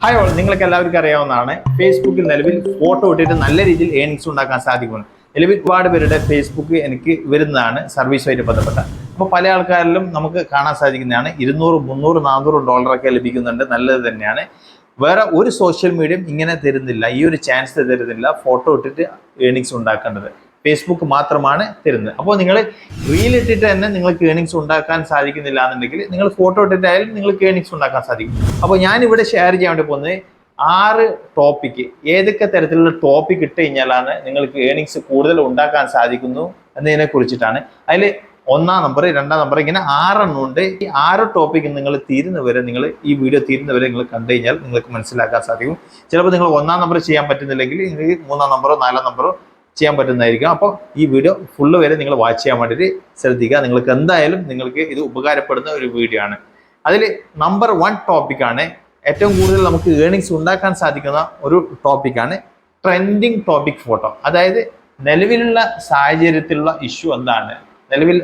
Hi all, നിങ്ങൾക്ക് എല്ലാവർക്കും അറിയാവുന്നതാണ് ഫേസ്ബുക്കിൽ നിലവിൽ ഫോട്ടോ ഇട്ടിട്ട് നല്ല രീതിയിൽ ഏണിങ്സ് ഉണ്ടാക്കാൻ സാധിക്കുന്നു. നിലവിൽ ഒരുപാട് പേരുടെ ഫേസ്ബുക്ക് എനിക്ക് വരുന്നതാണ് സർവീസുമായിട്ട് ബന്ധപ്പെട്ട. അപ്പോൾ പല ആൾക്കാരിലും നമുക്ക് കാണാൻ സാധിക്കുന്നതാണ് 200, 300, $400 ലഭിക്കുന്നുണ്ട്. നല്ലത് തന്നെയാണ്. വേറെ ഒരു സോഷ്യൽ മീഡിയയും ഇങ്ങനെ തരുന്നില്ല, ഈ ഒരു ചാൻസ് തരുന്നില്ല ഫോട്ടോ ഇട്ടിട്ട് ഏണിങ്സ് ഉണ്ടാക്കേണ്ടത്. ഫേസ്ബുക്ക് മാത്രമാണ് തരുന്നത്. അപ്പോൾ നിങ്ങൾ റീൽ ഇട്ടിട്ട് തന്നെ നിങ്ങൾക്ക് ഏണിങ്സ് ഉണ്ടാക്കാൻ സാധിക്കുന്നില്ല എന്നുണ്ടെങ്കിൽ നിങ്ങൾ ഫോട്ടോ ഇട്ടിട്ടായാലും നിങ്ങൾക്ക് ഏണിങ്സ് ഉണ്ടാക്കാൻ സാധിക്കും. അപ്പോൾ ഞാനിവിടെ ഷെയർ ചെയ്യാൻ വേണ്ടി പോകുന്നത് 6 ടോപ്പിക്ക്, ഏതൊക്കെ തരത്തിലുള്ള ടോപ്പിക് ഇട്ട് കഴിഞ്ഞാലാണ് നിങ്ങൾക്ക് ഏണിങ്സ് കൂടുതൽ ഉണ്ടാക്കാൻ സാധിക്കുന്നു എന്നതിനെ കുറിച്ചിട്ടാണ്. അതിൽ 1ാം നമ്പർ, 2ാം നമ്പർ, ഇങ്ങനെ 6 എണ്ണം ഉണ്ട്. ഈ 6 ടോപ്പിക്ക് നിങ്ങൾ തീരുന്നവരെ, നിങ്ങൾ ഈ വീഡിയോ തീരുന്നവരെ നിങ്ങൾ കണ്ടു കഴിഞ്ഞാൽ നിങ്ങൾക്ക് മനസ്സിലാക്കാൻ സാധിക്കും. ചിലപ്പോൾ നിങ്ങൾ 1ാം നമ്പർ ചെയ്യാൻ പറ്റുന്നില്ലെങ്കിൽ നിങ്ങൾക്ക് 3ാം നമ്പറോ 4ാം നമ്പറോ ചെയ്യാൻ പറ്റുന്നതായിരിക്കും. അപ്പോൾ ഈ വീഡിയോ ഫുള്ള് വരെ നിങ്ങൾ വാച്ച് ചെയ്യാൻ വേണ്ടിയിട്ട് ശ്രദ്ധിക്കുക. നിങ്ങൾക്ക് എന്തായാലും നിങ്ങൾക്ക് ഇത് ഉപകാരപ്പെടുന്ന ഒരു വീഡിയോ ആണ്. അതിൽ നമ്പർ 1 ടോപ്പിക്കാണ്, ഏറ്റവും കൂടുതൽ നമുക്ക് ഏണിങ്സ് ഉണ്ടാക്കാൻ സാധിക്കുന്ന ഒരു ടോപ്പിക്കാണ് ട്രെൻഡിങ് ടോപ്പിക് ഫോട്ടോ. അതായത് നിലവിലുള്ള സാഹചര്യത്തിലുള്ള ഇഷ്യൂ എന്താണ്, നിലവിൽ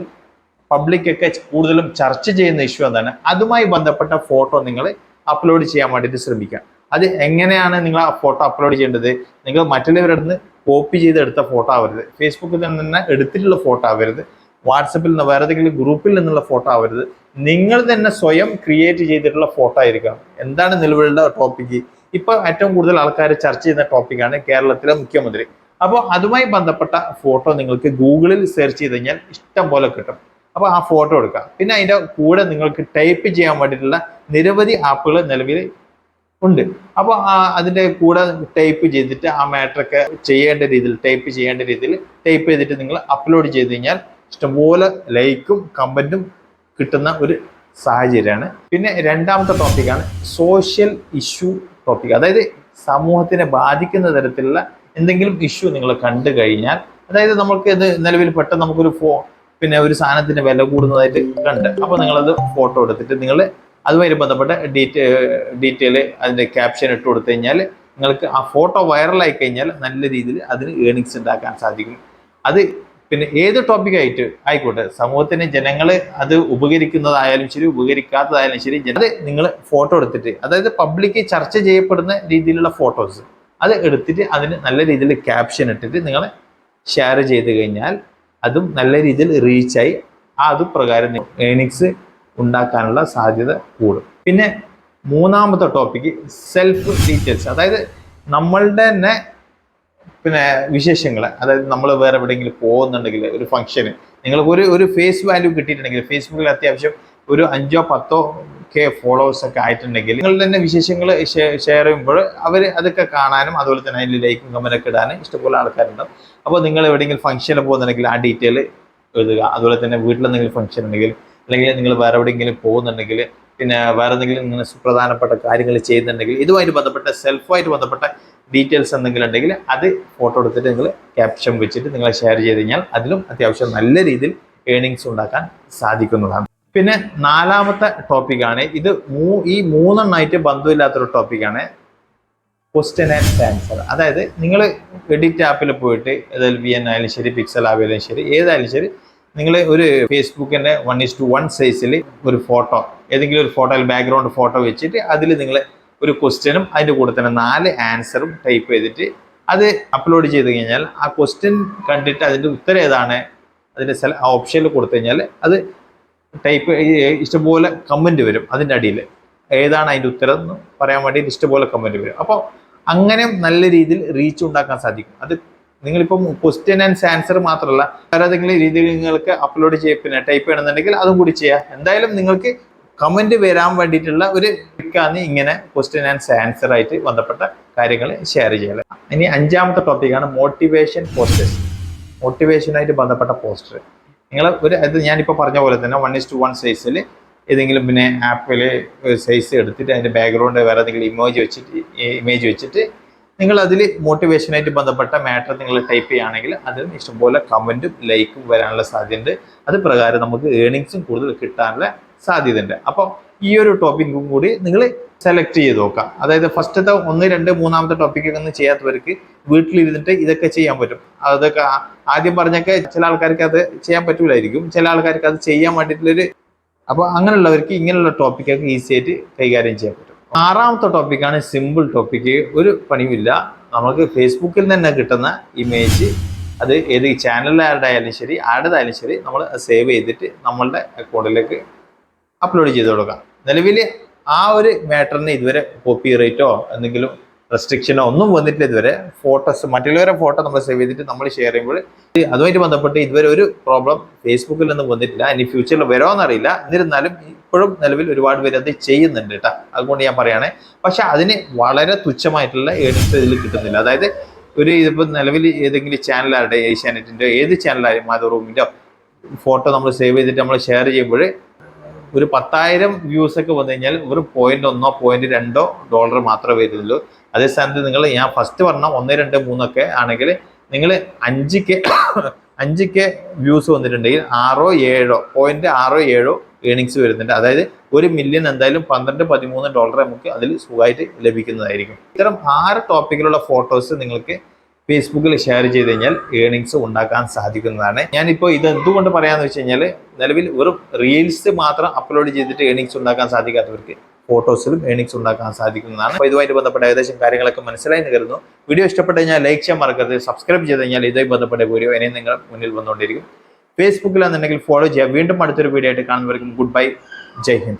പബ്ലിക്കൊക്കെ കൂടുതലും ചർച്ച ചെയ്യുന്ന ഇഷ്യൂ എന്താണ്, അതുമായി ബന്ധപ്പെട്ട ഫോട്ടോ നിങ്ങൾ അപ്ലോഡ് ചെയ്യാൻ വേണ്ടിയിട്ട് ശ്രമിക്കുക. അത് എങ്ങനെയാണ് നിങ്ങൾ ആ ഫോട്ടോ അപ്ലോഡ് ചെയ്യേണ്ടത്? നിങ്ങൾ മറ്റുള്ളവരുടെ നിന്ന് കോപ്പി ചെയ്തെടുത്ത ഫോട്ടോ ആവരുത്, ഫേസ്ബുക്കിൽ തന്നെ എടുത്തിട്ടുള്ള ഫോട്ടോ ആവരുത്, വാട്സപ്പിൽ നിന്ന് വേറെ ഏതെങ്കിലും ഗ്രൂപ്പിൽ നിന്നുള്ള ഫോട്ടോ ആവരുത്. നിങ്ങൾ തന്നെ സ്വയം ക്രിയേറ്റ് ചെയ്തിട്ടുള്ള ഫോട്ടോ ആയിരിക്കണം. എന്താണ് നിലവിലുള്ള ടോപ്പിക്ക്? ഇപ്പൊ ഏറ്റവും കൂടുതൽ ആൾക്കാർ ചർച്ച ചെയ്യുന്ന ടോപ്പിക്കാണ് കേരളത്തിലെ മുഖ്യമന്ത്രി. അപ്പോൾ അതുമായി ബന്ധപ്പെട്ട ഫോട്ടോ നിങ്ങൾക്ക് ഗൂഗിളിൽ സെർച്ച് ചെയ്ത് കഴിഞ്ഞാൽ ഇഷ്ടം പോലെ കിട്ടും. അപ്പോൾ ആ ഫോട്ടോ എടുക്കുക. പിന്നെ അതിൻ്റെ കൂടെ നിങ്ങൾക്ക് ടൈപ്പ് ചെയ്യാൻ വേണ്ടിയിട്ടുള്ള നിരവധി ആപ്പുകൾ നിലവിൽ ഉണ്ട്. അപ്പോൾ അതിൻ്റെ കൂടെ ടൈപ്പ് ചെയ്തിട്ട് ആ മാറ്ററൊക്കെ ചെയ്യേണ്ട രീതിയിൽ, ടൈപ്പ് ചെയ്യേണ്ട രീതിയിൽ ടൈപ്പ് ചെയ്തിട്ട് നിങ്ങൾ അപ്ലോഡ് ചെയ്ത് കഴിഞ്ഞാൽ ഇഷ്ടംപോലെ ലൈക്കും കമൻറ്റും കിട്ടുന്ന ഒരു സാഹചര്യമാണ്. പിന്നെ 2ാമത്തെ ടോപ്പിക്കാണ് സോഷ്യൽ ഇഷ്യൂ ടോപ്പിക്. അതായത് സമൂഹത്തിനെ ബാധിക്കുന്ന തരത്തിലുള്ള എന്തെങ്കിലും ഇഷ്യൂ നിങ്ങൾ കണ്ടു കഴിഞ്ഞാൽ, അതായത് നമുക്ക് ഇത് നിലവിൽ പെട്ടെന്ന് നമുക്കൊരു ഒരു സാധനത്തിന് വില കൂടുന്നതായിട്ട് കണ്ട്, അപ്പോൾ നിങ്ങളത് ഫോട്ടോ എടുത്തിട്ട് നിങ്ങൾ അതുമായി ബന്ധപ്പെട്ട ഡീറ്റെയിൽ അതിൻ്റെ ക്യാപ്ഷൻ ഇട്ട് കൊടുത്തു കഴിഞ്ഞാൽ നിങ്ങൾക്ക് ആ ഫോട്ടോ വൈറലായി കഴിഞ്ഞാൽ നല്ല രീതിയിൽ അതിന് ഏണിങ്സ് ഉണ്ടാക്കാൻ സാധിക്കും. അത് പിന്നെ ഏത് ടോപ്പിക്കായിട്ട് ആയിക്കോട്ടെ, സമൂഹത്തിന് ജനങ്ങൾ അത് ഉപകരിക്കുന്നതായാലും ശരി ഉപകരിക്കാത്തതായാലും ശരി, അത് നിങ്ങൾ ഫോട്ടോ എടുത്തിട്ട്, അതായത് പബ്ലിക് ചർച്ച ചെയ്യപ്പെടുന്ന രീതിയിലുള്ള ഫോട്ടോസ് അത് എടുത്തിട്ട് അതിന് നല്ല രീതിയിൽ ക്യാപ്ഷൻ ഇട്ടിട്ട് നിങ്ങൾ ഷെയർ ചെയ്ത് കഴിഞ്ഞാൽ അതും നല്ല രീതിയിൽ റീച്ചായി അതുപ്രകാരം ഏണിങ്സ് ഉണ്ടാക്കാനുള്ള സാധ്യത കൂടും. പിന്നെ 3ാമത്തെ ടോപ്പിക്ക് സെൽഫ് ഡീറ്റെയിൽസ്. അതായത് നമ്മളുടെ തന്നെ വിശേഷങ്ങൾ, അതായത് നമ്മൾ വേറെ എവിടെയെങ്കിലും പോകുന്നുണ്ടെങ്കിൽ, ഒരു ഫംഗ്ഷന് നിങ്ങൾക്ക് ഒരു ഫേസ് വാല്യൂ കിട്ടിയിട്ടുണ്ടെങ്കിൽ, ഫേസ്ബുക്കിൽ അത്യാവശ്യം ഒരു 5,000-10,000 ഫോളോവേഴ്സ് ഒക്കെ ആയിട്ടുണ്ടെങ്കിൽ നിങ്ങളുടെ തന്നെ വിശേഷങ്ങൾ ഷെയർ ചെയ്യുമ്പോൾ അവർ അതൊക്കെ കാണാനും അതുപോലെ തന്നെ അതിൽ ലൈക്കും കമൻറ്റൊക്കെ ഇടാനും ഇഷ്ടംപോലെ ആൾക്കാരുണ്ടാവും. അപ്പോൾ നിങ്ങൾ എവിടെയെങ്കിലും ഫംഗ്ഷന് പോകുന്നുണ്ടെങ്കിൽ ആ ഡീറ്റെയിൽ എഴുതുക. അതുപോലെ തന്നെ വീട്ടിലെന്തെങ്കിലും ഫംഗ്ഷൻ ഉണ്ടെങ്കിൽ, അല്ലെങ്കിൽ നിങ്ങൾ വേറെ എവിടെയെങ്കിലും പോകുന്നുണ്ടെങ്കിൽ, പിന്നെ വേറെ എന്തെങ്കിലും ഇങ്ങനെ സുപ്രധാനപ്പെട്ട കാര്യങ്ങൾ ചെയ്യുന്നുണ്ടെങ്കിൽ, ഇതുമായിട്ട് ബന്ധപ്പെട്ട സെൽഫുമായിട്ട് ബന്ധപ്പെട്ട ഡീറ്റെയിൽസ് എന്തെങ്കിലും ഉണ്ടെങ്കിൽ അത് ഫോട്ടോ എടുത്തിട്ട് നിങ്ങൾ ക്യാപ്ഷൻ വെച്ചിട്ട് നിങ്ങൾ ഷെയർ ചെയ്ത് കഴിഞ്ഞാൽ അതിലും അത്യാവശ്യം നല്ല രീതിയിൽ ഏണിങ്സ് ഉണ്ടാക്കാൻ സാധിക്കുന്നതാണ്. പിന്നെ 4ാമത്തെ ടോപ്പിക്കാണ്, ഇത് ഈ 3 എണ്ണമായിട്ട് ബന്ധമില്ലാത്തൊരു ടോപ്പിക്കാണ് ക്വസ്റ്റ്യൻ ആൻഡ് ആൻസർ. അതായത് നിങ്ങൾ എഡിറ്റ് ആപ്പിൽ പോയിട്ട്, ഏതായാലും VN ആയാലും ശരി, പിക്സൽ ആയാലും ശരി, ഏതായാലും ശരി, നിങ്ങൾ ഒരു ഫേസ്ബുക്കിൻ്റെ 1:1 സൈസിൽ ഒരു ഫോട്ടോ, ഏതെങ്കിലും ഒരു ഫോട്ടോയിൽ ബാക്ക്ഗ്രൗണ്ട് ഫോട്ടോ വെച്ചിട്ട് അതിൽ നിങ്ങൾ ഒരു ക്വസ്റ്റ്യനും അതിൻ്റെ കൂടെ തന്നെ 4 ആൻസറും ടൈപ്പ് ചെയ്തിട്ട് അത് അപ്ലോഡ് ചെയ്ത് കഴിഞ്ഞാൽ ആ ക്വസ്റ്റ്യൻ കണ്ടിട്ട് അതിൻ്റെ ഉത്തരം ഏതാണ് അതിൻ്റെ ഓപ്ഷനിൽ കൊടുത്തു കഴിഞ്ഞാൽ അത് ടൈപ്പ് ഇഷ്ടംപോലെ കമൻറ്റ് വരും. അതിൻ്റെ അടിയിൽ ഏതാണ് അതിൻ്റെ ഉത്തരം എന്ന് പറയാൻ വേണ്ടിയിട്ട് ഇഷ്ടംപോലെ കമൻറ്റ് വരും. അപ്പോൾ അങ്ങനെ നല്ല രീതിയിൽ റീച്ച് ഉണ്ടാക്കാൻ സാധിക്കും. അത് നിങ്ങളിപ്പം ക്വസ്റ്റ്യൻ ആൻഡ് ആൻസർ മാത്രമല്ല, വേറെ ഏതെങ്കിലും രീതിയിൽ നിങ്ങൾക്ക് അപ്ലോഡ് പിന്നെ ടൈപ്പ് ചെയ്യണമെന്നുണ്ടെങ്കിൽ അതും കൂടി ചെയ്യാം. എന്തായാലും നിങ്ങൾക്ക് കമൻറ്റ് വരാൻ വേണ്ടിയിട്ടുള്ള ഒരു ട്രിക്കാണ് ഇങ്ങനെ ക്വസ്റ്റ്യൻ ആൻഡ് ആൻസർ ആയിട്ട് ബന്ധപ്പെട്ട കാര്യങ്ങൾ ഷെയർ ചെയ്യൽ. ഇനി 5ാമത്തെ ടോപ്പിക്കാണ് മോട്ടിവേഷൻ പോസ്റ്റേഴ്സ്. മോട്ടിവേഷനായിട്ട് ബന്ധപ്പെട്ട പോസ്റ്റർ നിങ്ങൾ ഇത് ഞാനിപ്പോൾ പറഞ്ഞ പോലെ തന്നെ 1:1 സൈസിൽ ഏതെങ്കിലും ആപ്പിൽ സൈസ് എടുത്തിട്ട് അതിൻ്റെ ബാക്ക്ഗ്രൗണ്ട് വേറെ ഏതെങ്കിലും ഇമേജ് വെച്ചിട്ട് നിങ്ങൾ അതിൽ മോട്ടിവേഷനായിട്ട് ബന്ധപ്പെട്ട മാറ്റർ നിങ്ങൾ ടൈപ്പ് ചെയ്യുകയാണെങ്കിൽ അതിന് ഇഷ്ടംപോലെ കമൻറ്റും ലൈക്കും വരാനുള്ള സാധ്യതയുണ്ട്. അത് പ്രകാരം നമുക്ക് ഏണിങ്സും കൂടുതൽ കിട്ടാനുള്ള സാധ്യതയുണ്ട്. അപ്പോൾ ഈ ഒരു ടോപ്പിക്കും കൂടി നിങ്ങൾ സെലക്ട് ചെയ്ത് നോക്കാം. അതായത് ഫസ്റ്റത്തെ 1, 2, 3ാമത്തെ ടോപ്പിക്കൊക്കെ ഒന്നും ചെയ്യാത്തവർക്ക് വീട്ടിലിരുന്നിട്ട് ഇതൊക്കെ ചെയ്യാൻ പറ്റും. അതൊക്കെ ആദ്യം പറഞ്ഞൊക്കെ ചില ആൾക്കാർക്ക് അത് ചെയ്യാൻ പറ്റൂലായിരിക്കും, ചില ആൾക്കാർക്ക് അത് ചെയ്യാൻ വേണ്ടിയിട്ടുള്ളൊരു, അപ്പോൾ അങ്ങനെയുള്ളവർക്ക് ഇങ്ങനെയുള്ള ടോപ്പിക്കൊക്കെ ഈസി ആയിട്ട് കൈകാര്യം ചെയ്യാൻ പറ്റും. ആറാമത്തെ ടോപ്പിക്കാണ് സിമ്പിൾ ടോപ്പിക്ക്. ഒരു പണിയുമില്ല, നമുക്ക് ഫേസ്ബുക്കിൽ തന്നെ കിട്ടുന്ന ഇമേജ് അത് ഏത് ചാനലിലാരുടെ ആയാലും ശരി ആരുടേതായാലും ശരി നമ്മൾ സേവ് ചെയ്തിട്ട് നമ്മളുടെ അക്കൗണ്ടിലേക്ക് അപ്ലോഡ് ചെയ്ത് കൊടുക്കാം. നിലവിൽ ആ ഒരു മാറ്ററിന് ഇതുവരെ കോപ്പി റൈറ്റോ എന്തെങ്കിലും റെസ്ട്രിക്ഷനോ ഒന്നും വന്നിട്ടില്ല ഇതുവരെ. ഫോട്ടോസ് മറ്റുള്ളവരെ ഫോട്ടോ നമ്മൾ സേവ് ചെയ്തിട്ട് നമ്മൾ ഷെയർ ചെയ്യുമ്പോൾ അതുമായിട്ട് ബന്ധപ്പെട്ട് ഇതുവരെ ഒരു പ്രോബ്ലം ഫേസ്ബുക്കിൽ നിന്നും വന്നിട്ടില്ല. ഇനി ഫ്യൂച്ചറിൽ വരുമോയെന്നറിയില്ല. എന്നിരുന്നാലും ഇപ്പോഴും നിലവിൽ ഒരുപാട് പേര് അത് ചെയ്യുന്നുണ്ട് കേട്ടോ. അതുകൊണ്ട് ഞാൻ പറയുകയാണെ. പക്ഷെ അതിന് വളരെ തുച്ഛമായിട്ടുള്ള ഏണിങ്സ് ഇതിൽ കിട്ടുന്നില്ല. അതായത് ഇതിപ്പോൾ നിലവിൽ ഏതെങ്കിലും ചാനലാരുടെ ഏഷ്യാനെറ്റിൻ്റെ ഏത് ചാനലായാലും മാതൃഭൂമിൻ്റെ ഫോട്ടോ നമ്മൾ സേവ് ചെയ്തിട്ട് നമ്മൾ ഷെയർ ചെയ്യുമ്പോൾ ഒരു 10,000 വ്യൂസ് ഒക്കെ വന്നു കഴിഞ്ഞാൽ ഒരു $0.1 $0.2 മാത്രമേ വരുന്നുള്ളൂ. അതേ സ്ഥാനത്ത് നിങ്ങൾ ഞാൻ ഫസ്റ്റ് പറഞ്ഞ 1, 2, 3 ഒക്കെ ആണെങ്കിൽ നിങ്ങൾ 5K വ്യൂസ് വന്നിട്ടുണ്ടെങ്കിൽ 6-7 ഏണിങ്സ് വരുന്നുണ്ട്. അതായത് 1 മില്യൺ എന്തായാലും $12-13 നമുക്ക് അതിൽ സുഖമായിട്ട് ലഭിക്കുന്നതായിരിക്കും. ഇത്തരം 6 ടോപ്പിക്കിലുള്ള ഫോട്ടോസ് നിങ്ങൾക്ക് ഫേസ്ബുക്കിൽ ഷെയർ ചെയ്ത് കഴിഞ്ഞാൽ ഏണിങ്സ് ഉണ്ടാക്കാൻ സാധിക്കുന്നതാണ്. ഞാനിപ്പോൾ ഇത് എന്തുകൊണ്ട് പറയാന്ന് വെച്ച് കഴിഞ്ഞാൽ നിലവിൽ വെറും റീൽസ് മാത്രം അപ്ലോഡ് ചെയ്തിട്ട് ഏണിങ്സ് ഉണ്ടാക്കാൻ സാധിക്കാത്തവർക്ക് ഫോട്ടോസിലും ഏണിങ്സ് ഉണ്ടാക്കാൻ സാധിക്കുന്നതാണ്. അപ്പോൾ ഇതുമായിട്ട് ബന്ധപ്പെട്ട ഏകദേശം കാര്യങ്ങളൊക്കെ മനസ്സിലായി എന്ന് കരുതുന്നു. വീഡിയോ ഇഷ്ടപ്പെട്ട് കഴിഞ്ഞാൽ ലൈക്ക് ചെയ്യാൻ മറക്കരുത്. സബ്സ്ക്രൈബ് ചെയ്ത് കഴിഞ്ഞാൽ ഇതുമായി ബന്ധപ്പെട്ട വീഡിയോ ഇനിയും നിങ്ങൾ മുന്നിൽ വന്നുകൊണ്ടിരിക്കും. ഫേസ്ബുക്കിലാണെന്നുണ്ടെങ്കിൽ ഫോളോ ചെയ്യുക. വീണ്ടും അടുത്തൊരു വീഡിയോ ആയിട്ട് കാണുന്നവർക്കും ഗുഡ് ബൈ, ജയ് ഹിന്ദ്.